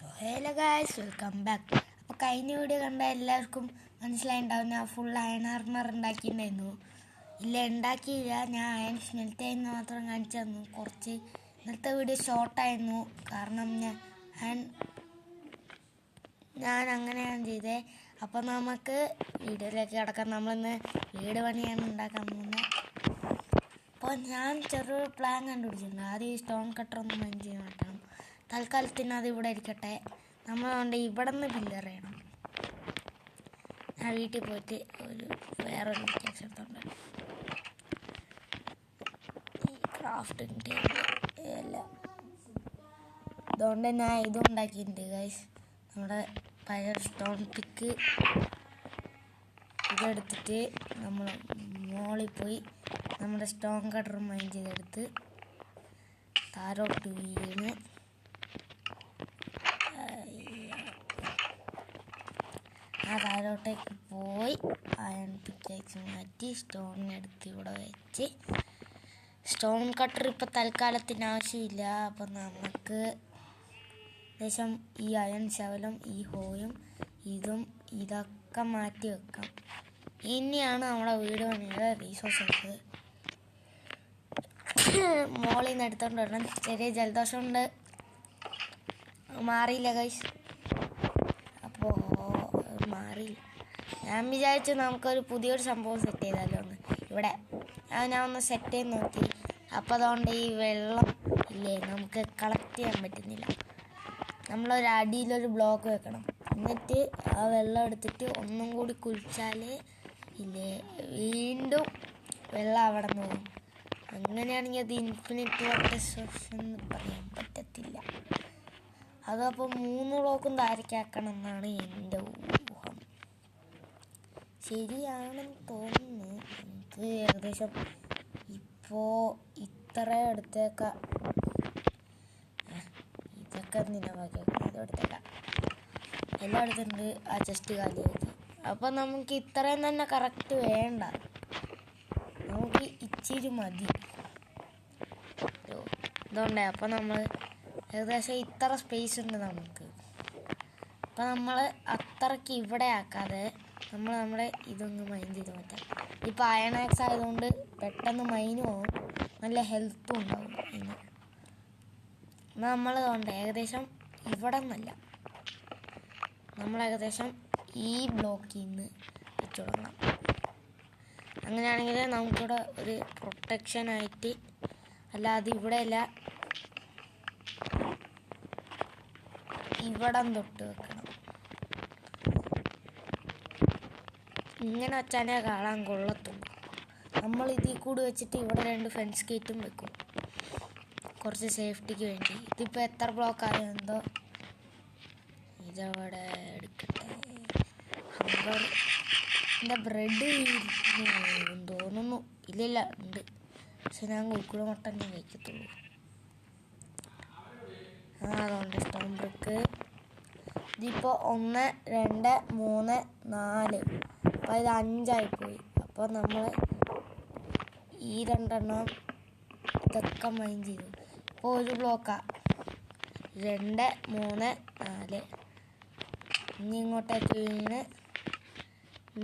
Hello guys, welcome back. അപ്പോൾ കഴിഞ്ഞ video കണ്ട എല്ലാവർക്കും മനസ്സിലായിട്ടുണ്ടാവും ഞാൻ ഫുൾ അയൺ ആർമർ ഉണ്ടാക്കിയിട്ടുണ്ടായിരുന്നു. ഇല്ല, ഉണ്ടാക്കിയില്ല, ഞാൻ അയൺ സ്മെൽറ്റ് ചെയ്യുന്ന മാത്രം കാണിച്ചു തന്നു. കുറച്ച് ഇന്നത്തെ വീഡിയോ ഷോർട്ടായിരുന്നു, കാരണം ഞാൻ അങ്ങനെയാണ് ചെയ്തത്. അപ്പോൾ നമുക്ക് വീഡിയോയിലേക്ക് കിടക്കാം. നമ്മളിന്ന് വീട് പണിയാണ് ഉണ്ടാക്കാൻ പോകുന്നത്. അപ്പോൾ ഞാൻ ചെറിയൊരു പ്ലാൻ കണ്ടുപിടിച്ചിട്ടുണ്ട്. ആദ്യം ഈ സ്റ്റോൺ കട്ടർ ഒന്ന് മൈൻ ചെയ്യാൻ പറ്റണം. തൽക്കാലത്തിന് അത് ഇവിടെ ഇരിക്കട്ടെ. നമ്മളുകൊണ്ട് ഇവിടെ നിന്ന് പില്ലർ ചെയ്യണം. ഞാൻ വീട്ടിൽ പോയിട്ട് വേറൊരു പിക്കാക്സ് എടുത്തോണ്ട് ഈ ക്രാഫ്റ്റിംഗ് ടേബിൾ എല്ലാം അതുകൊണ്ട് ഞാൻ ഇതും ഉണ്ടാക്കിയിട്ടുണ്ട് ഗൈസ്. നമ്മുടെ പഴയ സ്റ്റോൺ പിക്ക് ഇതെടുത്തിട്ട് നമ്മൾ മോളിൽ പോയി നമ്മുടെ സ്റ്റോൺ കട്ടർ മൈൻ ചെയ്തെടുത്ത് താരോട്ട് വീണ് ആ താരോട്ടേക്ക് പോയി അയൺ പിക്കാക്സ് മാറ്റി സ്റ്റോണിനെടുത്ത് ഇവിടെ വെച്ച് സ്റ്റോൺ കട്ടർ ഇപ്പം തൽക്കാലത്തിന് ആവശ്യമില്ല. അപ്പം നമുക്ക് ഏകദേശം ഈ അയൺ ശവലം, ഈ ഹോയും ഇതൊക്കെ മാറ്റി വെക്കാം. ഇനിയാണ് നമ്മുടെ വീട് പണിയുടെ റീസോഴ്സസ് മോളിൽ നിന്ന് എടുത്തോണ്ട് വരണം. ചെറിയ ജലദോഷമുണ്ട്, മാറിയില്ല ഗൈസ്. അപ്പോൾ മാറിയില്ല. ഞാൻ വിചാരിച്ചു നമുക്കൊരു പുതിയൊരു സംഭവം സെറ്റ് ചെയ്താലോ ഒന്ന്. ഇവിടെ ഞാൻ ഒന്ന് സെറ്റ് ചെയ്ത് നോക്കി. അപ്പോൾ അതുകൊണ്ട് ഈ വെള്ളം ഇല്ലേ നമുക്ക് കളക്ട് ചെയ്യാൻ പറ്റുന്നില്ല. നമ്മളൊരു അടിയിലൊരു ബ്ലോക്ക് വെക്കണം. എന്നിട്ട് ആ വെള്ളം എടുത്തിട്ട് ഒന്നും കൂടി കുഴിച്ചാൽ ഇല്ലേ വീണ്ടും വെള്ളം അവിടെ നിന്ന് പോകും. അങ്ങനെയാണെങ്കിൽ അത് ഇൻഫിനിറ്റ് വാട്ടർ സോഴ്സ് എന്ന് പറയാൻ പറ്റത്തില്ല. അതപ്പോൾ 3 ബ്ലോക്കും താരക്കാക്കണം എന്നാണ് എൻ്റെ ഊഹം. ശരിയാണെന്ന് തോന്നുന്നു. എനിക്ക് ഏകദേശം ഇപ്പോൾ ഇത്ര എടുത്തേക്കാം. ഇതൊക്കെ എന്തിനാ ബാക്കി ഇതെടുത്തേക്കാം. എല്ലാം എടുത്തിട്ടുണ്ട്. ആ ചെസ്റ്റ് കാലിയാക്കി. അപ്പം നമുക്ക് ഇത്രയും തന്നെ കറക്റ്റ് വേണ്ട, നമുക്ക് ഇച്ചിരി മതി. ഇതുകൊണ്ടേ അപ്പം നമ്മൾ ഏകദേശം ഇത്ര സ്പേസ് ഉണ്ട് നമുക്ക്. അപ്പം നമ്മൾ അത്രയ്ക്ക് ഇവിടെ ആക്കാതെ നമ്മുടെ ഇതൊന്ന് മൈൻ ചെയ്ത് മാറ്റാം. ഇപ്പം അയണാക്സ് ആയതുകൊണ്ട് പെട്ടെന്ന് മൈനും ആവും, നല്ല ഹെൽത്തും ഉണ്ടാവും. നമ്മൾ കൊണ്ട് ഏകദേശം ഇവിടെ നിന്നല്ല, നമ്മൾ ഏകദേശം ഈ ബ്ലോക്കിൽ നിന്ന് വെച്ച് തുടങ്ങാം. അങ്ങനെയാണെങ്കിൽ നമുക്കിവിടെ ഒരു പ്രൊട്ടക്ഷനായിട്ട്, അല്ലാതെ ഇവിടെയല്ല ഇവിടം തൊട്ട് വെക്കണം. ഇങ്ങനെ വെച്ചാലേ കാണാൻ കൊള്ളത്തുള്ളൂ. നമ്മൾ ഇതിൽ കൂടി വെച്ചിട്ട് ഇവിടെ 2 ഫെൻസ് ഗേറ്റും വെക്കും, കുറച്ച് സേഫ്റ്റിക്ക് വേണ്ടി. ഇതിപ്പോൾ എത്ര ബ്ലോക്ക് ആയതെന്തോ. ഇതവിടെ എടുക്കട്ടെ. എൻ്റെ ബ്രെഡ് തോന്നുന്നു. ഇല്ലില്ല, ഉണ്ട്, പക്ഷെ ഞാൻ കുക്കുള മട്ടൻ കഴിക്കത്തുള്ളൂ. അതുകൊണ്ട് സ്റ്റോൺ ബ്രിക്ക് ഇതിപ്പോൾ 1 2 3 4, അപ്പോൾ ഇത് 5 ആയിപ്പോയി. അപ്പോൾ നമ്മൾ ഈ 2 എണ്ണം ഇതൊക്കെ മൈൻ ചെയ്തു. ഇപ്പോൾ ഒരു ബ്ലോക്കാണ്. 2 3 4 ഇനി ഇങ്ങോട്ടേക്ക് വീണ്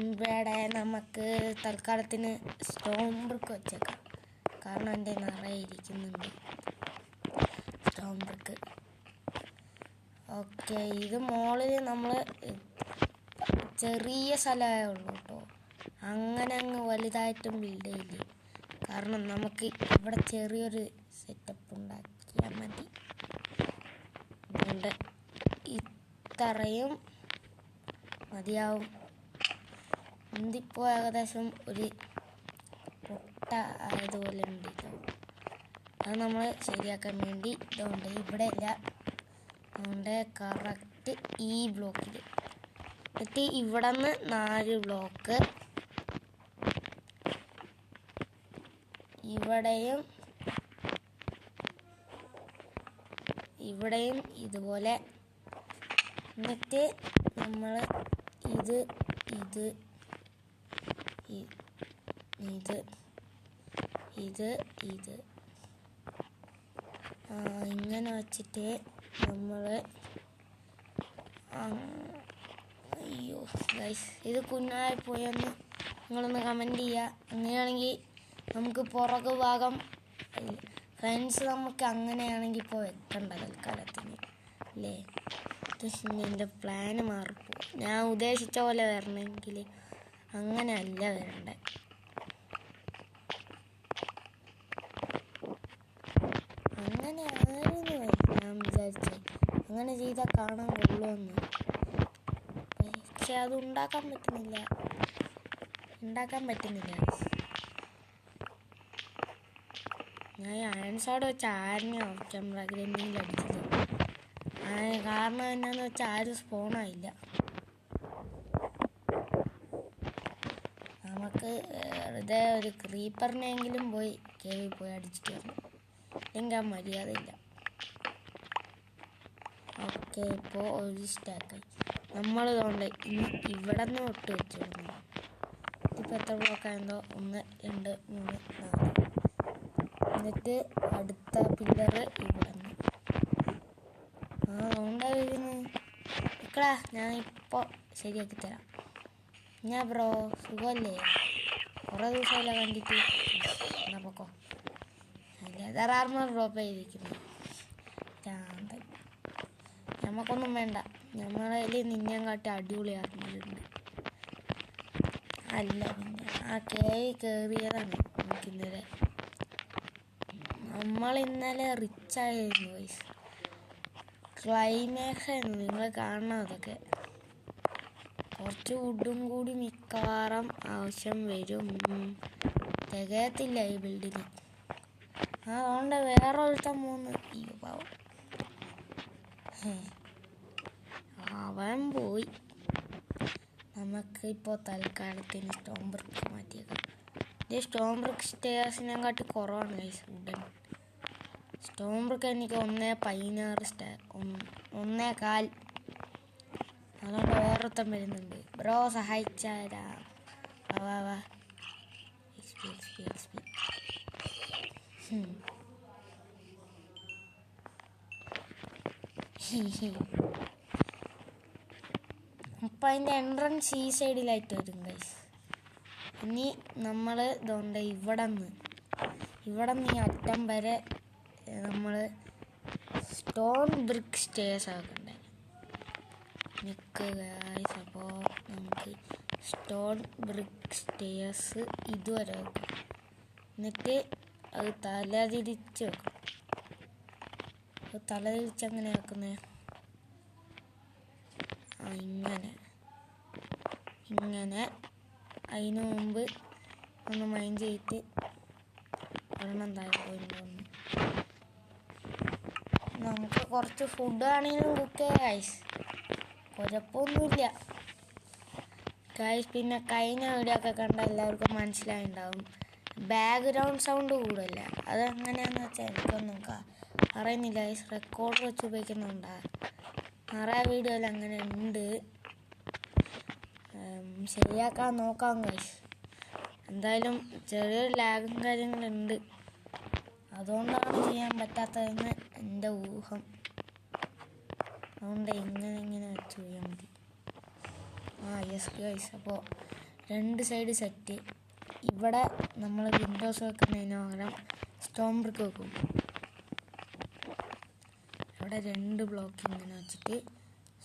ഇവിടെ നമുക്ക് തൽക്കാലത്തിന് സ്റ്റോൺ ബ്രിക്ക് വെച്ചേക്കാം, കാരണം എൻ്റെ നിറയെ ഇരിക്കുന്നുണ്ട് സ്റ്റോൺ ബ്രിക്ക്. ഓക്കെ, ഇത് മുകളിൽ നമ്മൾ ചെറിയ സ്ഥലമേ ഉള്ളൂ കേട്ടോ, അങ്ങനെ അങ്ങ് വലുതായിട്ടും ബിൽഡ് ചെയ്യില്ല. കാരണം നമുക്ക് ഇവിടെ ചെറിയൊരു സെറ്റപ്പ് ഉണ്ടാക്കിയാൽ മതി. അതുകൊണ്ട് ഇത്രയും മതിയാവും. ഇതിപ്പോൾ ഏകദേശം ഒരു പൊട്ട ആയതുപോലെ ഉണ്ട്. അത് നമ്മൾ ശരിയാക്കാൻ വേണ്ടി ഇതുകൊണ്ട് ഇവിടെ ഇല്ല, അതുകൊണ്ട് കറക്റ്റ് ഈ ബ്ലോക്കിൽ എന്നിട്ട് ഇവിടെ നിന്ന് 4 ബ്ലോക്ക് ഇവിടെയും ഇതുപോലെ. എന്നിട്ട് നമ്മൾ ഇത് ഇങ്ങനെ വച്ചിട്ട് നമ്മൾ അയ്യോ ഗൈസ്, ഇത് കുഞ്ഞായി പോയെന്ന് നിങ്ങളൊന്ന് കമൻറ്റ് ചെയ്യുക. അങ്ങനെയാണെങ്കിൽ നമുക്ക് പുറകു ഭാഗം ഫ്രണ്ട്സ് നമുക്ക് അങ്ങനെയാണെങ്കിൽ ഇപ്പോൾ വെക്കണ്ട തൽക്കാലത്തിന് അല്ലേ. എൻ്റെ പ്ലാന് മാറിപ്പോ. ഞാൻ ഉദ്ദേശിച്ച പോലെ വരണമെങ്കിൽ അങ്ങനെയല്ല വരണ്ടേ. അങ്ങനെ ആയിരുന്നു ഞാൻ വിചാരിച്ചത്, അങ്ങനെ ചെയ്താൽ കാണാൻ കൊള്ളുമെന്ന്. പക്ഷെ അത് ഉണ്ടാക്കാൻ പറ്റുന്നില്ല. ഞാൻ ആൻസോട് വെച്ച് ആരിനെ ക്യാമറ ഗ്രൈൻഡിങ്ങിൽ അടിച്ചത്. കാരണം എന്നാന്ന് വെച്ചാൽ ആരും സ്പോണായില്ല. നമുക്ക് വെറുതെ ഒരു ക്രീപ്പറിനെങ്കിലും പോയി കേവിൽ പോയി അടിച്ചിട്ട് വരണം, അല്ലെങ്കിൽ ആ മര്യാദയില്ല. ഓക്കെ, ഇപ്പോൾ ഒരു സ്റ്റാക്കായി. നമ്മൾ കൊണ്ട് ഇനി ഇവിടെ നിന്ന് തൊട്ട് വെച്ചു. ഇപ്പോൾ എത്ര ബ്ലോക്കായതോ? 1 2 3 4. എന്നിട്ട് അടുത്ത പില്ലറ് ഇവിടെ നിന്ന്. അതുകൊണ്ടാ വരുന്നു. നിൽക്കടാ, ഞാൻ ഇപ്പോൾ ശരിയാക്കി തരാം. ഞാൻ ബ്രോ സുഖമല്ലേ? കുറേ ദിവസമല്ല കണ്ടിട്ട്. എന്നാ പൊക്കോ. ലെതർ ആർമർ ഡ്രോപ്പ് ചെയ്തിരിക്കുന്നു. നമുക്കൊന്നും വേണ്ട, നമ്മളെ നിന്നെയും കാട്ടി അടിപൊളി ആർമറുണ്ട്. അല്ല, പിന്നെ ആ കേവി കയറിയതാണ് നമുക്കിന്നലെ. നമ്മളിന്നലെ റിച്ചായിരുന്നു വയസ്സ്. ക്ലൈമാക്സ് ആയിരുന്നു, നിങ്ങൾ കാണണം അതൊക്കെ. കുറച്ച് വുഡും കൂടി മിക്കവാറും ആവശ്യം വരും. തികയത്തില്ല ഈ ബിൽഡിന്. അതുകൊണ്ട് വേറെ ഒരുത്തം 3. അയ്യോ പാവം, അവൻ പോയി. നമുക്ക് ഇപ്പോൾ തൽക്കാലത്തിന് സ്റ്റോൺ ബ്രിക്ക് മാറ്റിയേക്കാം. ഇത് സ്റ്റോൺ ബ്രിക്ക് സ്റ്റേഴ്സിനെ കാട്ടി കുറവാണ് ഗൈസ് വുഡൻ. സ്റ്റോൺ ബ്രിക്ക് എനിക്ക് 1.16 1.4. അതുകൊണ്ട് വേറൊരുത്തം വരുന്നുണ്ട്. ബ്രോ സഹായിച്ചാരാ? വാ XP. അപ്പം അതിൻ്റെ എൻട്രൻസ് ഈ സൈഡിലായിട്ട് വരും ഗൈസ്. ഇനി നമ്മൾ ഇതുകൊണ്ട് ഇവിടെ നിന്ന് ഈ അറ്റം വരെ നമ്മൾ സ്റ്റോൺ ബ്രിക്ക് സ്റ്റേഴ്സ് ആക്കണ്ടേ. നിൽക്കുക ഗൈസ്. അപ്പോൾ നമുക്ക് സ്റ്റോൺ ബ്രിക്ക് സ്റ്റേഴ്സ് ഇതുവരെ വെക്കും. എന്നിട്ട് അത് തലതിരിച്ച് വെക്കും. തലതിരിച്ച് എങ്ങനെ വെക്കുന്നത്? ഇങ്ങനെ അതിന് മുമ്പ് ഒന്ന് മൈൻഡ് ചെയ്തിട്ട് ഒരെണ്ണം താഴെ പോയിട്ടുണ്ട്. നമുക്ക് കുറച്ച് ഫുഡ് ആണെങ്കിലും കുക്ക് ചെയ്യാം ഗൈസ്, കുഴപ്പമൊന്നുമില്ല ഗൈസ്. പിന്നെ കഴിഞ്ഞ വീഡിയോ ഒക്കെ കണ്ട എല്ലാവർക്കും മനസ്സിലായിട്ടുണ്ടാവും, ബാക്ക്ഗ്രൗണ്ട് സൗണ്ട് കൂടല്ല. അതെങ്ങനെയാണെന്ന് വെച്ചാൽ എനിക്കൊന്നും അറിയുന്നില്ല ഗൈസ്. റെക്കോർഡർ വെച്ച് ഉപയോഗിക്കുന്നുണ്ടാ നിറയെ വീഡിയോയിൽ അങ്ങനെ ഉണ്ട്. ശരിയാക്കാൻ നോക്കാം ഗൈസ്. എന്തായാലും ചെറിയൊരു ലാഗും കാര്യങ്ങളുണ്ട്, അതുകൊണ്ടാണ് ചെയ്യാൻ പറ്റാത്തതെന്ന് എൻ്റെ ഊഹം. അതുകൊണ്ട് ഇങ്ങനെ വെച്ച് ചെയ്യാൻ മതി. Yes guys. അപ്പോൾ 2 സൈഡ് സെറ്റ്. ഇവിടെ നമ്മൾ വിൻഡോസ് വെക്കുന്നതിന് പകരം സ്റ്റോൺ ബ്രിക്ക് വെക്കും. ഇവിടെ 2 ബ്ലോക്ക് ഇങ്ങനെ വെച്ചിട്ട്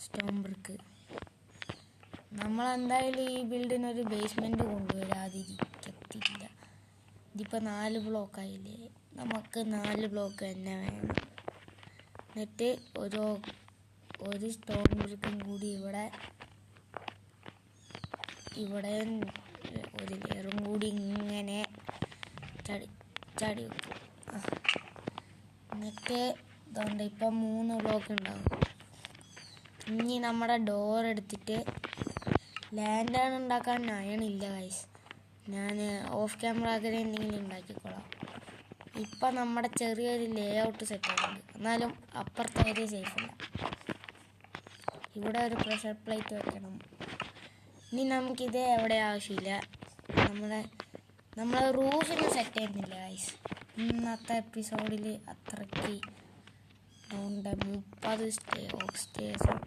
സ്റ്റോൺ ബ്രിക്ക്. നമ്മളെന്തായാലും ഈ ബിൽഡിനൊരു ബേസ്മെൻറ്റ് കൊണ്ടുവരാതിരിക്കത്തില്ല. ഇതിപ്പോൾ 4 ബ്ലോക്കായില്ലേ, നമുക്ക് 4 ബ്ലോക്ക് തന്നെ വേണം. എന്നിട്ട് ഒരു സ്റ്റോൺ ബ്രിക്കും കൂടി ഇവിടെ ഒരു ലെയറും കൂടി ഇങ്ങനെ ചടി വെക്കും. എന്നിട്ട് ഇതുകൊണ്ട് ഇപ്പം 3 ബ്ലോക്ക് ഉണ്ടാവും. ഇനി നമ്മുടെ ഡോർ എടുത്തിട്ട് ലാൻഡാണ് ഉണ്ടാക്കാൻ അയണില്ല ഗൈസ്. ഞാൻ ഓഫ് ക്യാമറ ആഗ്രഹം എന്തെങ്കിലും ഉണ്ടാക്കിക്കോളാം. ഇപ്പം നമ്മുടെ ചെറിയൊരു ലേ ഔട്ട് സെറ്റ് ആയിട്ടുണ്ട്, എന്നാലും അപ്പുറത്തെ ഏരിയ സേഫല്ല. ഇവിടെ ഒരു പ്രഷർ പ്ലേറ്റ് വെക്കണം. ഇനി നമുക്കിത് എവിടെ ആവശ്യമില്ല. നമ്മളെ റൂഫിന് സെറ്റ് ചെയ്യുന്നില്ല ഗൈസ്. ഇന്നത്തെ എപ്പിസോഡിൽ അത്രയ്ക്ക് 30 സ്റ്റേഴ്സും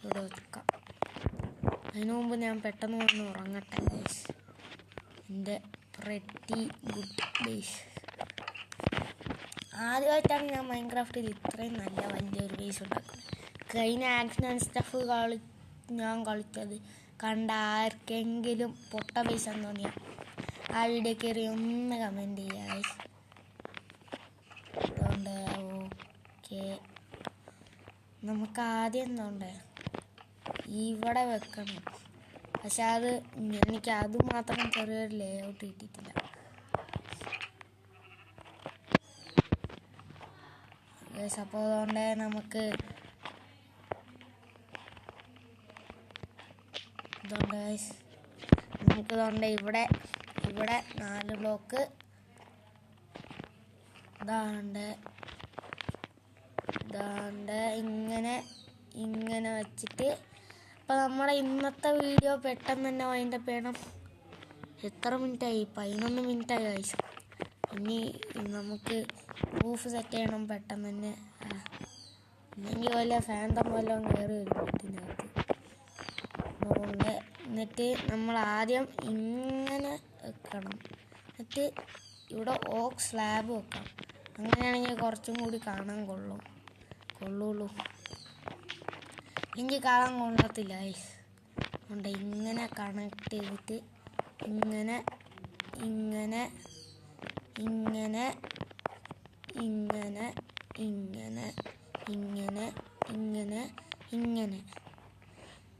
ഇവിടെ വെക്കാം. അതിനു മുമ്പ് ഞാൻ പെട്ടെന്ന് വന്ന് ഉറങ്ങട്ടെ ഗൈസ്. എൻ്റെ പ്രെറ്റി ഗുഡ് ബേസ്. ആദ്യമായിട്ടാണ് ഞാൻ മൈൻക്രാഫ്റ്റിൽ ഇത്രയും നല്ല വലിയൊരു ബേസ് ഉണ്ടാക്കുന്നത്. കഴിഞ്ഞ ആക്ഷൻ ആൻഡ് സ്റ്റഫ് ഞാൻ കളിച്ചത് കണ്ട ആർക്കെങ്കിലും പൊട്ട ബേസ് എന്ന് തോന്നിയാൽ ആ വീഡിയോ കയറി ഒന്ന് കമൻറ്റ് ചെയ്യുക ഗൈസ്. അതുകൊണ്ട് ഓക്കെ, നമുക്ക് ആദ്യം എന്തുകൊണ്ട് ഇവിടെ വെക്കണം. പക്ഷെ എനിക്ക് അതുമാത്രം ചെറിയൊരു ലേ ഔട്ട് കിട്ടിയിട്ടില്ല. അപ്പോൾ അതുകൊണ്ട് നമുക്കിതുകൊണ്ട് ഇവിടെ 4 ബ്ലോക്ക് ഇതാണ്ട് ഇങ്ങനെ വെച്ചിട്ട് അപ്പോൾ നമ്മുടെ ഇന്നത്തെ വീഡിയോ പെട്ടെന്ന് തന്നെ വൈൻഡപ്പ് ചെയ്യണം. എത്ര മിനിറ്റായി? 11 മിനിറ്റായി കഴിച്ചു. ഇനി നമുക്ക് പ്രൂഫ് സെറ്റ് ചെയ്യണം പെട്ടെന്ന് തന്നെ. ഇല്ലെങ്കിൽ വല്ല ഫാൻറ്റം വല്ലതും കയറി വരും വീട്ടിനകത്ത്. അതുകൊണ്ട് എന്നിട്ട് നമ്മൾ ആദ്യം ഇങ്ങനെ വെക്കണം. എന്നിട്ട് ഇവിടെ ഓക്ക് സ്ലാബ് വെക്കാം. അങ്ങനെയാണെങ്കിൽ കുറച്ചും കൂടി കാണാൻ കൊള്ളുള്ളൂ. എനിക്ക് കാണാൻ കൊള്ളത്തില്ല ഗൈസ്. അതുകൊണ്ട് ഇങ്ങനെ കണക്ട് ചെയ്തിട്ട് ഇങ്ങനെ ഇങ്ങനെ ഇങ്ങനെ ഇങ്ങനെ ഇങ്ങനെ ഇങ്ങനെ ഇങ്ങനെ ഇങ്ങനെ.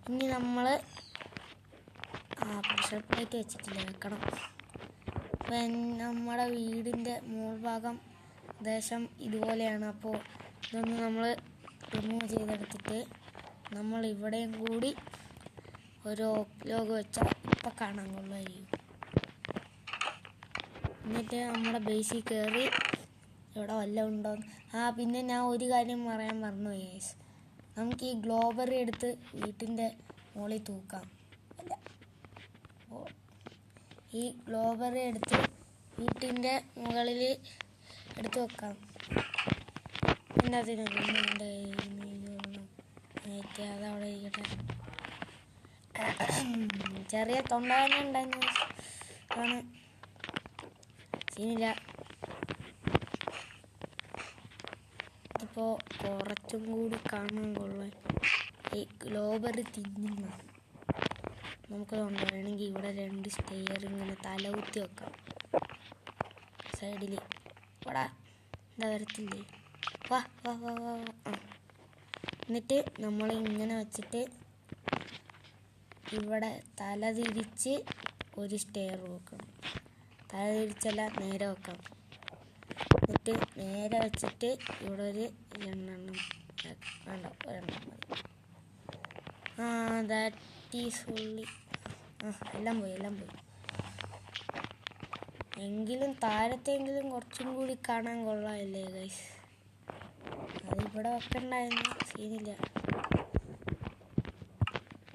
ഇനി നമ്മൾ പ്രഷർ പ്ലേറ്റ് വെച്ചിട്ടില്ല, വെക്കണം. അപ്പം നമ്മുടെ വീടിൻ്റെ മുകൾഭാഗം ഏകദേശം ഇതുപോലെയാണ്. അപ്പോൾ ഇതൊന്ന് നമ്മൾ റിമൂവ് ചെയ്തെടുത്തിട്ട് നമ്മൾ ഇവിടെയും കൂടി ഒരു ലോഗ് വെച്ചാൽ ഇപ്പം കാണാൻ കൊള്ളുമായിരിക്കും. എന്നിട്ട് നമ്മുടെ ബേസിൽ കയറി ഇവിടെ വല്ലതും ഉണ്ടോ. പിന്നെ ഞാൻ ഒരു കാര്യം പറയാൻ മറന്നു ഗൈസ്. നമുക്ക് ഈ ഗ്ലോബറി എടുത്ത് വീട്ടിൻ്റെ മുകളിൽ തൂക്കാം. ഈ ഗ്ലോബറി എടുത്ത് വീട്ടിൻ്റെ മുകളിൽ എടുത്ത് വെക്കാം. പിന്നെ അതവിടെ ഇരിക്കട്ടെ. ചെറിയ തൊണ്ടവേദന ഉണ്ടായിരുന്നു ആണ്, സീനില്ല. ഇതിപ്പോൾ കുറച്ചും കൂടി കാണാൻ കൊള്ളാൻ ഈ ഗ്ലോബറി തിന്നുന്ന നമുക്ക് വേണമെങ്കിൽ ഇവിടെ 2 സ്റ്റെയർ ഇങ്ങനെ തലകുത്തി വെക്കാം സൈഡിൽ. ഇവിടെ എന്താ വരത്തില്ലേ? വാ. എന്നിട്ട് നമ്മൾ ഇങ്ങനെ വെച്ചിട്ട് ഇവിടെ തല തിരിച്ച് ഒരു സ്റ്റെയർ വെക്കണം. തല തിരിച്ചല്ല, നേരെ വെക്കാം. എന്നിട്ട് നേരെ വെച്ചിട്ട് ഇവിടെ ഒരു 2 എണ്ണം വേണ്ട, 1 എണ്ണം മതി. That is fully. എല്ലാം പോയി. എങ്കിലും താഴത്തെങ്കിലും കുറച്ചും കൂടി കാണാൻ കൊള്ളാമല്ലേ ഗൈസ്. അതിവിടെ വെക്കണ്ടായിരുന്നു, സീനില്ല.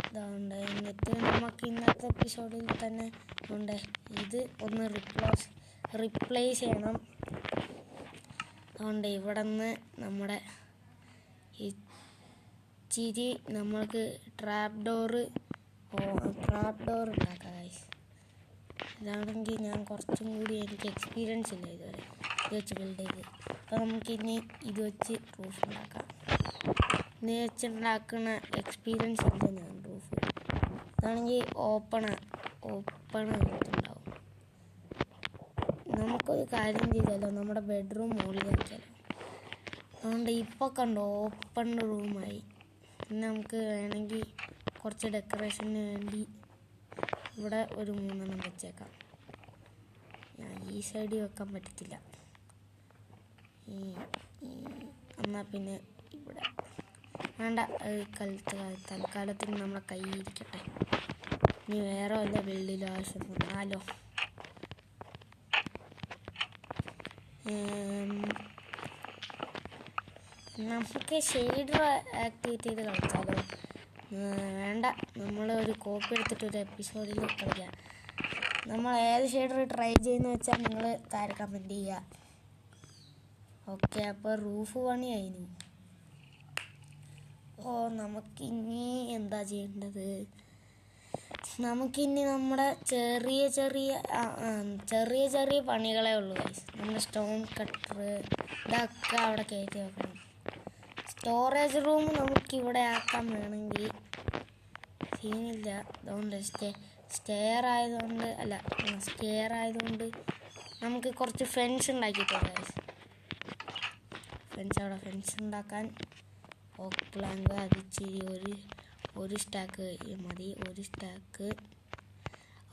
അതുകൊണ്ട് എന്നിട്ട് നമുക്ക് ഇന്നത്തെ എപ്പിസോഡിൽ തന്നെ ഉണ്ട് ഇത് ഒന്ന് റിപ്ലേസ് ചെയ്യണം. അതുകൊണ്ട് ഇവിടെ നിന്ന് നമ്മുടെ ഇച്ചിരി നമ്മൾക്ക് ട്രാപ്പ് ഡോർ ഉണ്ടാക്കാം ഗൈസ്. ഇതാണെങ്കിൽ ഞാൻ കുറച്ചും കൂടി എനിക്ക് എക്സ്പീരിയൻസ് ഇല്ല ഇതുവരെ ഇത് വെച്ച് ബിൽഡ് ചെയ്ത്. അപ്പോൾ നമുക്കിനി ഇത് വെച്ച് റൂഫ് ഉണ്ടാക്കാം. ഇത് വെച്ചുണ്ടാക്കുന്ന എക്സ്പീരിയൻസ് ഇല്ല ഞാൻ റൂഫ്. ഇതാണെങ്കിൽ ഓപ്പൺ ആയിട്ടുണ്ടാവും. നമുക്കൊരു കാര്യം ചെയ്താലോ, നമ്മുടെ ബെഡ്റൂം മുകളിൽ വെച്ചാലോ. അതുകൊണ്ട് ഇപ്പോൾ കണ്ടോ ഓപ്പൺ റൂമായി. പിന്നെ നമുക്ക് വേണമെങ്കിൽ കുറച്ച് ഡെക്കറേഷന് വേണ്ടി ഇവിടെ ഒരു 3 എണ്ണം വെച്ചേക്കാം. ഞാൻ ഈ സൈഡിൽ വെക്കാൻ പറ്റത്തില്ല. എന്നാൽ പിന്നെ ഇവിടെ വേണ്ട, തൽക്കാലത്തിന് നമ്മുടെ കയ്യിൽ ഇരിക്കട്ടെ. ഇനി വേറെ വല്ല ബിൽഡിലും ആവശ്യം വന്നാലോ. നമുക്ക് ഷെയ്ഡർ ആക്ടിവേറ്റ് ചെയ്ത് കളിച്ചാലോ. വേണ്ട, നമ്മൾ ഒരു കോപ്പി എടുത്തിട്ട് ഒരു എപ്പിസോഡിൽ കളിക്കാം. നമ്മൾ ഏത് ഷെയ്ഡർ ട്രൈ ചെയ്യുന്ന വെച്ചാൽ നിങ്ങൾ താഴെ കമൻറ്റ് ചെയ്യുക. ഓക്കെ, അപ്പോൾ റൂഫ് പണി കഴിഞ്ഞു. അപ്പോൾ നമുക്കിനി എന്താ ചെയ്യേണ്ടത്? നമുക്കിനി നമ്മുടെ ചെറിയ ചെറിയ പണികളേ ഉള്ളൂ ഗൈസ്. നമ്മുടെ സ്റ്റോൺ കട്ടർ ഇതൊക്കെ അവിടെ കയറ്റി വെക്കണം. സ്റ്റോറേജ് റൂം നമുക്കിവിടെ ആക്കാൻ വേണമെങ്കിൽ സീനില്ല. അതുകൊണ്ട് സ്റ്റെയർ ആയതുകൊണ്ട് നമുക്ക് കുറച്ച് ഫെൻസ് ഉണ്ടാക്കിയിട്ടുണ്ട് ഗൈസ്. ഫെൻസ് ഉണ്ടാക്കാൻ ഓക്ക് പ്ലാങ്ക് അതിച്ചിരി ഒരു സ്റ്റാക്ക് മതി.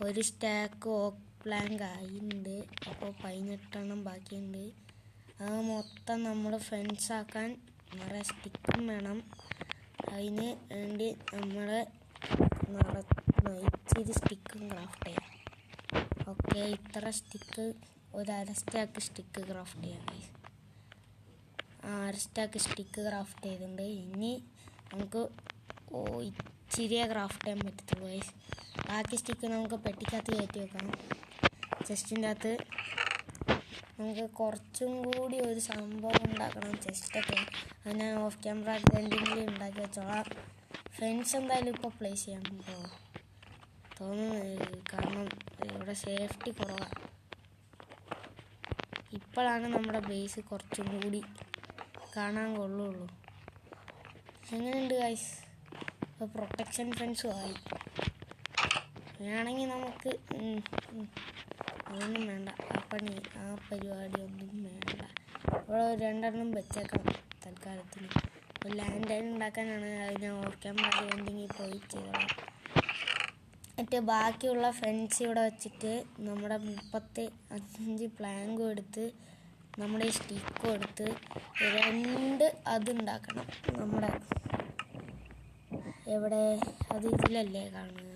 ഒരു സ്റ്റാക്ക് ഓക്ക് പ്ലാങ്ക് ആയിട്ടുണ്ട്. അപ്പോൾ 18 ബാക്കിയുണ്ട്. അത് മൊത്തം നമ്മൾ ഫെൻസ് ആക്കാൻ നിറയെ സ്റ്റിക്കും വേണം. അതിന് വേണ്ടി നമ്മൾ ഇച്ചിരി സ്റ്റിക്കും ക്രാഫ്റ്റ് ചെയ്യാം. ഓക്കെ, ഇത്ര സ്റ്റിക്ക് ഒരു അര സ്റ്റാക്ക് സ്റ്റിക്ക് ക്രാഫ്റ്റ് ചെയ്യാം. അര സ്റ്റാക്ക് സ്റ്റിക്ക് ക്രാഫ്റ്റ് ചെയ്തിട്ടുണ്ട്. ഇനി നമുക്ക് ഇച്ചിരിയെ ക്രാഫ്റ്റ് ചെയ്യാൻ പറ്റത്തുള്ളൂ ഗൈസ്. ബാക്കി സ്റ്റിക്ക് നമുക്ക് പെട്ടിക്കകത്ത് കയറ്റി വെക്കണം. ചെസ്റ്റിൻ്റെ അകത്ത് നമുക്ക് കുറച്ചും കൂടി ഒരു സംഭവം ഉണ്ടാക്കണം. ചെസ്റ്റൊക്കെ അത് ഞാൻ ഓഫ് ക്യാമറ എന്തെങ്കിലും ഉണ്ടാക്കി വെച്ചോളാം. ഫെൻസ് എന്തായാലും ഇപ്പോൾ പ്ലേസ് ചെയ്യാൻ തോന്നുന്നു, കാരണം ഇവിടെ സേഫ്റ്റി കുറവാണ്. ഇപ്പോഴാണ് നമ്മുടെ ബേസ് കുറച്ചും കൂടി കാണാൻ കൊള്ളുള്ളൂ. എങ്ങനെയുണ്ട് ഗൈസ്? ഇപ്പോൾ പ്രൊട്ടക്ഷൻ ഫെൻസും ആയി. വേണമെങ്കിൽ നമുക്ക് ഒന്നും വേണ്ട, ആ പരിപാടി ഒന്നും വേണ്ട. ഇവിടെ 2 വെച്ചേക്കണം തൽക്കാലത്തിന്. ഒരു ലാൻഡ് ലൈൻ ഉണ്ടാക്കാനാണ്. അതിന് ഓഫ് ക്യാമറ എന്തെങ്കിലും പോയി ചെയ്തോളാം. എന്നിട്ട് ബാക്കിയുള്ള ഫെൻസ് ഇവിടെ വെച്ചിട്ട് നമ്മുടെ 35 പ്ലാങ്കും എടുത്ത് നമ്മുടെ ഈ സ്റ്റിക്കും എടുത്ത് 2 അതുണ്ടാക്കണം. നമ്മുടെ എവിടെ അത് ഇതിലല്ലേ കാണുക?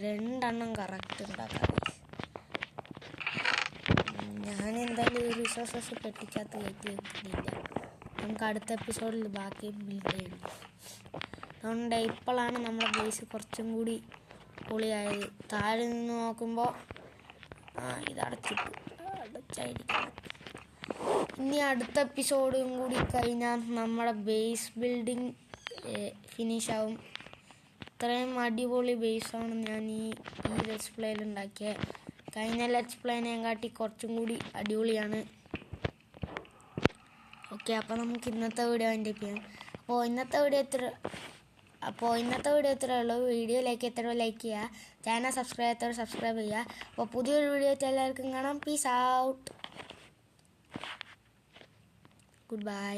2 കറക്റ്റ് ഉണ്ടാക്കാം. ഞാൻ എന്തായാലും ഈ റിസോഴ്സസ് പെട്ടിക്കകത്ത് കയറ്റി വെക്കുന്നില്ല. നമുക്ക് അടുത്ത എപ്പിസോഡിൽ ബാക്കി ബിൽഡ് ചെയ്യും. അതുകൊണ്ട് ഇപ്പോഴാണ് നമ്മുടെ ബേസ് കുറച്ചും കൂടി പൊളിയായത്. താഴെ നിന്ന് നോക്കുമ്പോൾ ഇത് അടച്ചായിരിക്കണം. ഇനി അടുത്ത എപ്പിസോഡും കൂടി കഴിഞ്ഞാൽ നമ്മുടെ ബേസ് ബിൽഡിങ് ഫിനിഷാവും. ഇത്രയും അടിപൊളി ബേസാണ് ഞാൻ ഈ ലെറ്റ്സ് പ്ലേയിൽ ഉണ്ടാക്കിയത്. കഴിഞ്ഞ ലെറ്റ്സ് പ്ലേനെയും കാട്ടി കുറച്ചും കൂടി അടിപൊളിയാണ്. ഓക്കെ, അപ്പോൾ നമുക്ക് ഇന്നത്തെ വീഡിയോ അതിൻ്റെ ചെയ്യാം. അപ്പോൾ ഇന്നത്തെ വീഡിയോ ഇത്രയേ ഉള്ളൂ. വീഡിയോ ലൈക്ക് ചെയ്യുക, ചാനൽ സബ്സ്ക്രൈബ് ചെയ്യുക. അപ്പോൾ പുതിയൊരു വീഡിയോ എല്ലാവർക്കും കാണാം. Peace out, good bye.